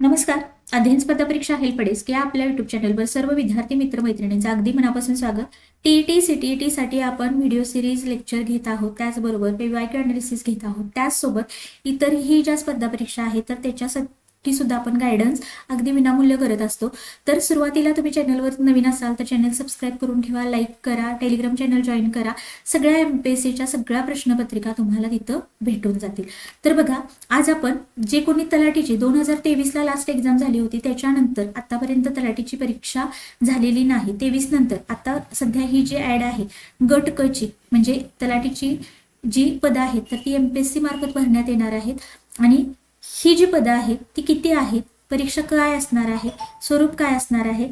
नमस्कार. अध्ययन स्पर्धा परीक्षा हेल्प डेस्क या आपल्या युट्यूब चॅनलवर सर्व विद्यार्थी मित्र मैत्रिणींचं अगदी मनापासून स्वागत. टीईटी सीटीईटी साठी आपण व्हिडिओ सिरीज लेक्चर घेत आहोत, त्याचबरोबर पीवायक्यू अनालिसिस घेत आहोत. त्याचसोबत इतरही ज्या स्पर्धा परीक्षा आहेत तर त्याच्यासाठी सुद्धा आपण गायडन्स अगदी विनामूल्य करत असतो. तर सुरुवातीला तुम्ही चॅनलवर नवीन असाल तर चॅनल सबस्क्राईब करून ठेवा, लाईक करा, टेलिग्राम चॅनल जॉईन करा. सगळ्या एमपीएससीच्या सगळ्या प्रश्नपत्रिका तुम्हाला तिथं भेटून जातील. तर बघा, आज आपण जे कोणी तलाठीची 2023ला लास्ट एक्झाम झाली होती त्याच्यानंतर आतापर्यंत तलाठीची परीक्षा झालेली नाही, 23 नंतर आता सध्या ही जी ऍड आहे गट क ची, म्हणजे तलाठीची जी पदं आहेत तर ती एमपीएससी मार्फत भरण्यात येणार आहेत. आणि ही जी पदं आहेत ती किती आहेत, परीक्षा काय असणार आहे, स्वरूप काय असणार आहे,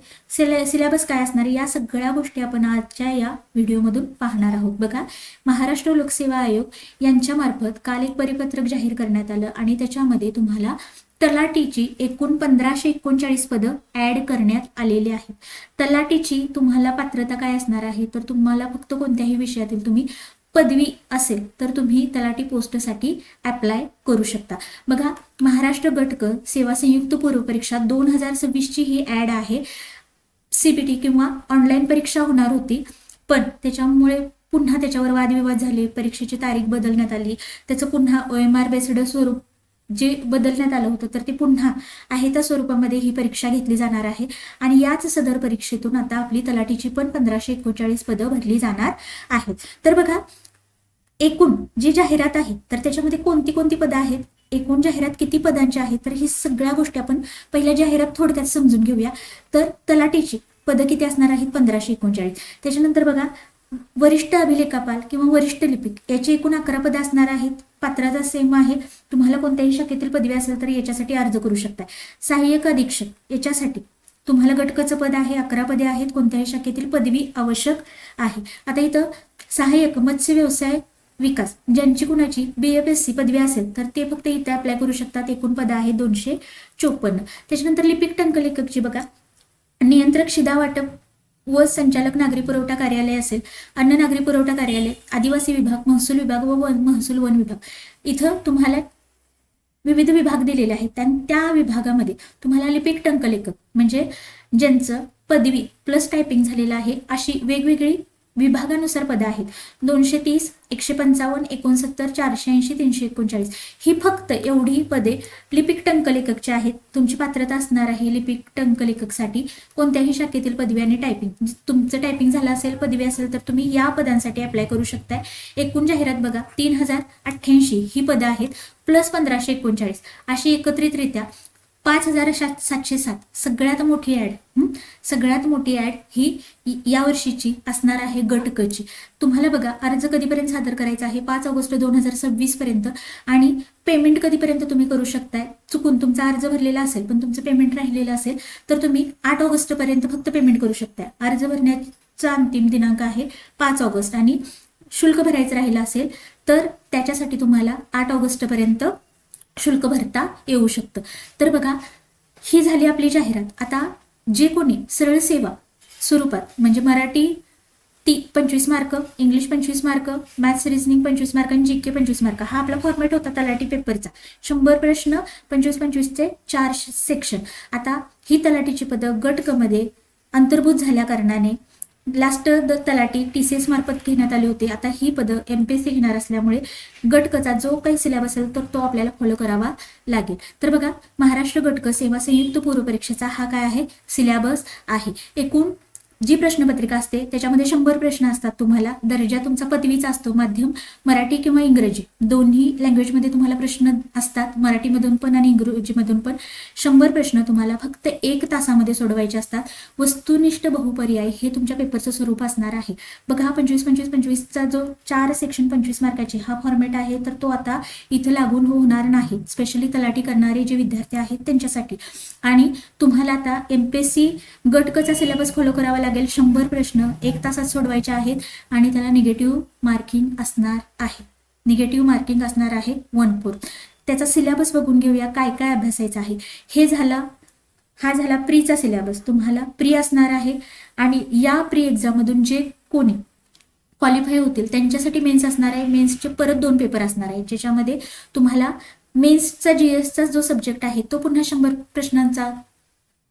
सिलेबस काय असणार आहे, या सगळ्या गोष्टी आपण आजच्या या व्हिडिओमधून पाहणार आहोत. बघा, महाराष्ट्र लोकसेवा आयोग यांच्या मार्फत काल एक परिपत्रक जाहीर करण्यात आलं आणि त्याच्यामध्ये तुम्हाला तलाठीची एकूण 1539 पदं ऍड करण्यात आलेली आहेत. तलाठीची तुम्हाला पात्रता काय असणार आहे, तर तुम्हाला फक्त कोणत्याही विषयातील तुम्ही पदवी असेल तर तुम्ही तलाठी पोस्टसाठी अप्लाय करू शकता. बघा, महाराष्ट्र गट क सेवा संयुक्त पूर्व परीक्षा 2026ची ही ऍड आहे. सीबीटी किंवा ऑनलाईन परीक्षा होणार होती, पण त्याच्यामुळे पुन्हा त्याच्यावर वादविवाद झाले, परीक्षेची तारीख बदलण्यात आली, त्याचं पुन्हा OMR बेस्ड स्वरूप जे बदलण्यात आलं होतं तर ते पुन्हा आहे त्या स्वरूपामध्ये ही परीक्षा घेतली जाणार आहे. आणि याच सदर परीक्षेतून आता आपली तलाठीची पण 1539 पदं भरली जाणार आहेत. तर बघा, एकूण जी जाहिरात आहे तर त्याच्यामध्ये कोणती कोणती पदं आहेत, एकूण जाहिरात किती पदांची आहे, तर ही सगळ्या गोष्टी आपण पहिल्या जाहिरात थोडक्यात समजून घेऊया. तर तलाठीची पदं किती असणार आहेत, 1539. त्याच्यानंतर बघा, वरिष्ठ अभिलेखापाल किंवा वरिष्ठ लिपिक याची एकूण 11 पदं असणार आहेत. पात्रता सेम आहे, तुम्हाला कोणत्याही शाखेतील पदवी असेल तर याच्यासाठी अर्ज करू शकता. सहाय्यक अधीक्षक याच्यासाठी तुम्हाला गटकचं पद आहे, 11 पदे आहेत, कोणत्याही शाखेतील पदवी आवश्यक आहे. आता इथं सहाय्यक मत्स्य व्यवसाय विकास ज्यांची कुणाची BFSC पदवी असेल तर ते फक्त इथे अप्लाय करू शकतात. एकूण पदं आहे 254. त्याच्यानंतर लिपिक टंकलेखकची बघा, नियंत्रक शिधा वाटप व संचालक नागरी पुरवठा कार्यालय असेल, अन्न नागरी पुरवठा कार्यालय, आदिवासी विभाग, महसूल विभाग व महसूल वन विभाग, इथं तुम्हाला विविध विभाग दिलेले आहेत. आणि त्या विभागामध्ये तुम्हाला लिपिक टंकलेखक म्हणजे ज्यांचं पदवी प्लस टायपिंग झालेलं आहे अशी वेगवेगळी विभागानुसार पदं आहेत. 230, 155, 69, 480, 339 ही फक्त एवढी पदे लिपिक टंकलेखकची आहेत. तुमची पात्रता असणार आहे लिपिक टंकलेखकसाठी कोणत्याही शाखेतील पदवी आणि टायपिंग. तुमचं टायपिंग झालं असेल, पदवी असेल तर तुम्ही या पदांसाठी अप्लाय करू शकताय. एकूण जाहिरात बघा, 3088 ही पदं आहेत, प्लस 1539 अशी एकत्रितरित्या 5707. सगळ्यात मोठी ऍड ही या वर्षीची असणार आहे गट क ची. तुम्हाला बघा, अर्ज कधीपर्यंत सादर करायचा आहे, 5 ऑगस्ट 2026 पर्यंत. आणि पेमेंट कधीपर्यंत तुम्ही करू शकताय, चुकून तुमचा अर्ज भरलेला असेल पण तुमचं पेमेंट राहिलेलं असेल तर तुम्ही 8 ऑगस्ट पर्यंत फक्त पेमेंट करू शकताय. अर्ज भरण्याचा अंतिम दिनांक आहे 5 ऑगस्ट आणि शुल्क भरायचं राहिलं असेल तर त्याच्यासाठी तुम्हाला 8 ऑगस्ट पर्यंत शुल्क भरता येऊ शकतं. तर बघा, ही झाली आपली जाहिरात. आता जे कोणी सरळ सेवा स्वरूपात म्हणजे Marathi 25 mark, English 25 mark, maths reasoning 25 mark आणि GK 25 मार्क हा आपला फॉर्मॅट होता तलाठी पेपरचा. 100 प्रश्न, 25-25चे 4 सेक्शन. आता ही तलाठीची पदं गट क मध्ये अंतर्भूत झाल्या कारणाने लास्ट तलाठी TCS मार्फत घेण्यात आली होती. आता ही पदं MPSC घेणार असल्यामुळे गट कचा जो काही सिलेबस असेल तर तो आपल्याला फॉलो करावा लागेल. तर बघा, महाराष्ट्र गट क सेवा संयुक्त पूर्व परीक्षेचा हा काय आहे, सिलेबस आहे. एकूण जी प्रश्नपत्रिका असते त्याच्यामध्ये 100 प्रश्न असतात. तुम्हाला दर्जा तुमचा पदवीचा असतो, माध्यम मराठी किंवा इंग्रजी दोन्ही लँग्वेजमध्ये तुम्हाला प्रश्न असतात, मराठीमधून पण आणि इंग्रजीमधून पण. 100 प्रश्न तुम्हाला फक्त 1 तासामध्ये सोडवायचे असतात. वस्तुनिष्ठ बहुपर्याय हे तुमच्या पेपरचं स्वरूप असणार आहे. बघा, 25-25-25चा जो 4 सेक्शन 25 मार्काचे हा फॉर्मॅट आहे तर तो आता इथं लागून होणार नाही, स्पेशली तलाठी करणारे जे विद्यार्थी आहेत त्यांच्यासाठी. आणि तुम्हाला आता MPSC गट कचा सिलेबस फॉलो करावा लागेल. 100 प्रश्न 1 तासात सोडवायचे आहेत आणि त्याला निगेटिव्ह मार्किंग असणार आहे. 1/4. त्याचा सिलेबस बघून घेऊया काय काय अभ्यासायचं आहे. हा झाला प्रीचा सिलेबस. तुम्हाला प्री असणार आहे आणि या प्री एक्झाम मधून जे कोणी क्वालिफाय होतील त्यांच्यासाठी मेन्स असणार आहे. मेन्सचे परत 2 पेपर असणार आहेत ज्याच्यामध्ये तुम्हाला मेन्सचा GSचा जो सब्जेक्ट आहे तो पुन्हा 100 प्रश्नांचा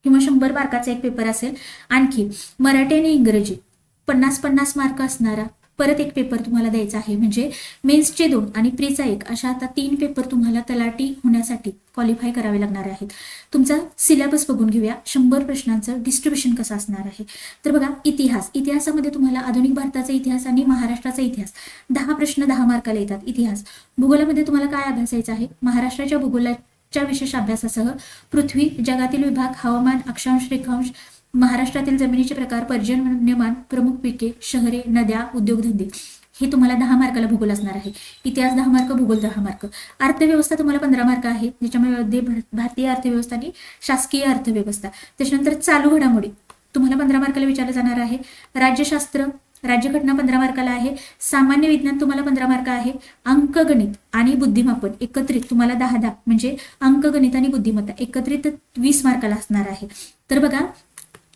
किंवा 100 मार्काचा एक पेपर असेल. आणखी मराठी आणि इंग्रजी 50-50 मार्क असणारा परत एक पेपर तुम्हाला द्यायचा आहे. म्हणजे मेन्सचे 2 आणि प्रीचा 1 अशा आता 3 पेपर तुम्हाला तलाठी होण्यासाठी क्वालिफाय करावे लागणार आहेत. तुमचा सिलेबस बघून घेऊया. 100 प्रश्नांचं डिस्ट्रीब्युशन कसं असणार आहे. तर बघा, इतिहासामध्ये तुम्हाला आधुनिक भारताचा इतिहास आणि महाराष्ट्राचा इतिहास 10 प्रश्न 10 मार्काला येतात. इतिहास. भूगोलामध्ये तुम्हाला काय अभ्यासायचं आहे. महाराष्ट्राच्या भूगोलाच्या विशेष अभ्यासासह पृथ्वी, जगातील विभाग, हवामान, अक्षांश, रेखांश, महाराष्ट्रातील जमिनीचे प्रकार, पर्जन्यमान, प्रमुख पिके, शहरे, नद्या, उद्योगधंदे हे तुम्हाला 10 मार्काला भूगोल असणार आहे. इतिहास 10 मार्क, भूगोल 10 मार्क. अर्थव्यवस्था तुम्हाला 15 मार्क आहे, ज्याच्यामध्ये भारतीय अर्थव्यवस्था आणि शासकीय अर्थव्यवस्था. त्याच्यानंतर चालू घडामोडी तुम्हाला 15 मार्काला विचारलं जाणार आहे. राज्यशास्त्र, राज्यघटना 15 मार्काला आहे. सामान्य विज्ञान तुम्हाला 15 मार्क आहे. अंकगणित आणि बुद्धिमापन एकत्रित तुम्हाला 10-10 म्हणजे अंकगणित आणि बुद्धिमत्ता एकत्रित 20 मार्काला असणार आहे. तर बघा,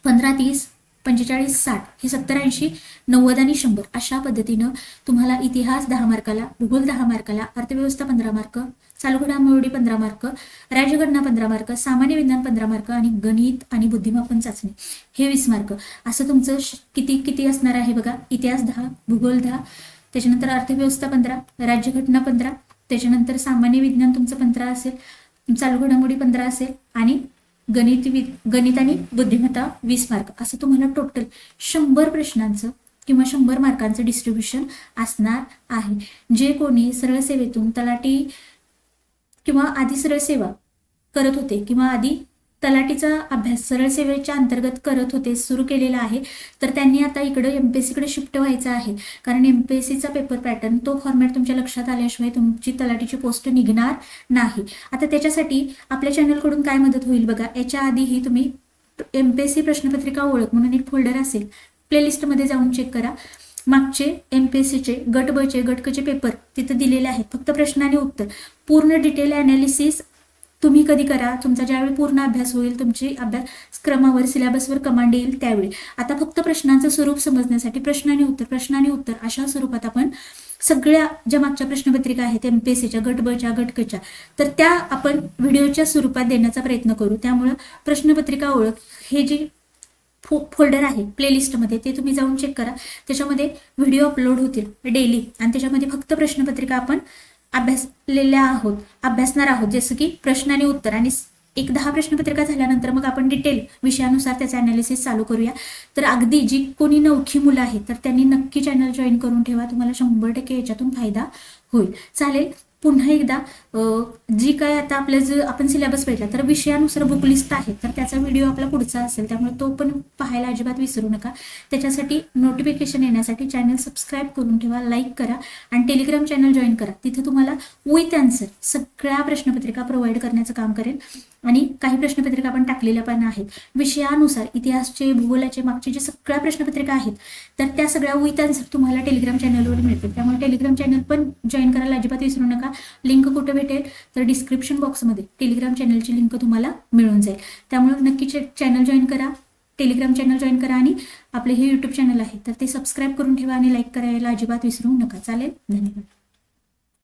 15, 30, 45, 60 हे 70, 80, 90 आणि 100 अशा पद्धतीनं तुम्हाला इतिहास 10 मार्काला, भूगोल 10 मार्काला, अर्थव्यवस्था 15 मार्क, चालू घडामोडी 15 मार्क, राज्यघटना 15 मार्क, सामान्य विज्ञान 15 मार्क आणि गणित आणि बुद्धिमापन चाचणी हे 20 मार्क असं तुमचं किती असणार आहे बघा. इतिहास 10, भूगोल 10, त्याच्यानंतर अर्थव्यवस्था 15, राज्यघटना 15, त्याच्यानंतर सामान्य विज्ञान तुमचं 15 असेल, चालू घडामोडी 15 असेल आणि गणित आणि बुद्धिमत्ता 20 मार्क असं तुम्हाला टोटल 100 प्रश्नांचं किंवा 100 मार्कांचं डिस्ट्रीब्युशन असणार आहे. जे कोणी सरळ सेवेतून तलाठी किंवा आधी सरळ सेवा करत होते किंवा आधी तलाठीचा अभ्यास सरळ सेवेच्या अंतर्गत करत होते, सुरू केलेला आहे, तर त्यांनी आता इकडे MPSCकडे शिफ्ट व्हायचं आहे. कारण MPSCचा पेपर पॅटर्न तो फॉर्मॅट तुमच्या लक्षात आल्याशिवाय तुमची तलाठीची पोस्ट निघणार नाही. आता त्याच्यासाठी आपल्या चॅनलकडून काय मदत होईल बघा. याच्या आधीही तुम्ही MPSC प्रश्नपत्रिका ओळख म्हणून एक फोल्डर असेल, प्लेलिस्टमध्ये जाऊन चेक करा. मागचे MPSCचे गट ब चे गट क चे पेपर तिथं दिलेले आहेत. फक्त प्रश्न आणि उत्तर पूर्ण डिटेल अनालिसिस तुम्ही कधी करा, तुमचा ज्यावेळी पूर्ण अभ्यास होईल, तुमची अभ्यासक्रमावर सिलेबसवर कमांड येईल त्यावेळी. आता फक्त प्रश्नांचं स्वरूप समजण्यासाठी प्रश्न आणि उत्तर अशा स्वरूपात आपण सगळ्या ज्या मागच्या प्रश्नपत्रिका आहेत MPSCच्या गट ब च्या गट क च्या तर त्या आपण व्हिडिओच्या स्वरूपात देण्याचा प्रयत्न करू. त्यामुळं प्रश्नपत्रिका ओळख हे जे फोल्डर आहे प्लेलिस्टमध्ये ते तुम्ही जाऊन चेक करा. त्याच्यामध्ये व्हिडिओ अपलोड होतील डेली आणि त्याच्यामध्ये फक्त प्रश्नपत्रिका आपण अभ्यासणार आहोत. जसं की प्रश्न आणि उत्तर आणि 10 प्रश्नपत्रिका झाल्यानंतर मग आपण डिटेल विषयानुसार त्याचा अनालिसिस चालू करूया. तर अगदी जी कोणी नवखी मुलं आहेत तर त्यांनी नक्की चॅनल जॉईन करून ठेवा. तुम्हाला 100% याच्यातून फायदा होईल. चालेल. पुन्हा एकदा जी काय आता आपलं जे आपण सिलेबस पाहिजे तर विषयानुसार बुक लिस्ट आहे तर त्याचा व्हिडिओ आपला पुढचा असेल, त्यामुळे तो पण पाहायला अजिबात विसरू नका. त्याच्यासाठी नोटिफिकेशन येण्यासाठी चॅनल सबस्क्राईब करून ठेवा, लाईक करा आणि टेलिग्राम चॅनल जॉईन करा. तिथे तुम्हाला विथ आन्सर सगळ्या प्रश्नपत्रिका प्रोव्हाइड करण्याचं काम करेल आणि काही प्रश्नपत्रिका आपण टाकलेल्या पण आहेत विषयानुसार. इतिहासचे, भूगोलाचे मागचे जे सगळ्या प्रश्नपत्रिका आहेत तर त्या सगळ्या विथ आन्सर तुम्हाला टेलिग्राम चॅनलवर मिळतील. त्यामुळे टेलिग्राम चॅनल पण जॉईन करायला अजिबात विसरू नका. लिंक कुठे भेटेल तर डिस्क्रिप्शन बॉक्समध्ये टेलिग्राम चॅनलची लिंक तुम्हाला मिळून जाईल. त्यामुळे नक्की चॅनल जॉईन करा, टेलिग्राम चॅनल जॉईन करा आणि आपले हे यूट्यूब चॅनल आहे तर ते सबस्क्राईब करून ठेवा आणि लाईक करायला अजिबात विसरू नका. चालेल. धन्यवाद.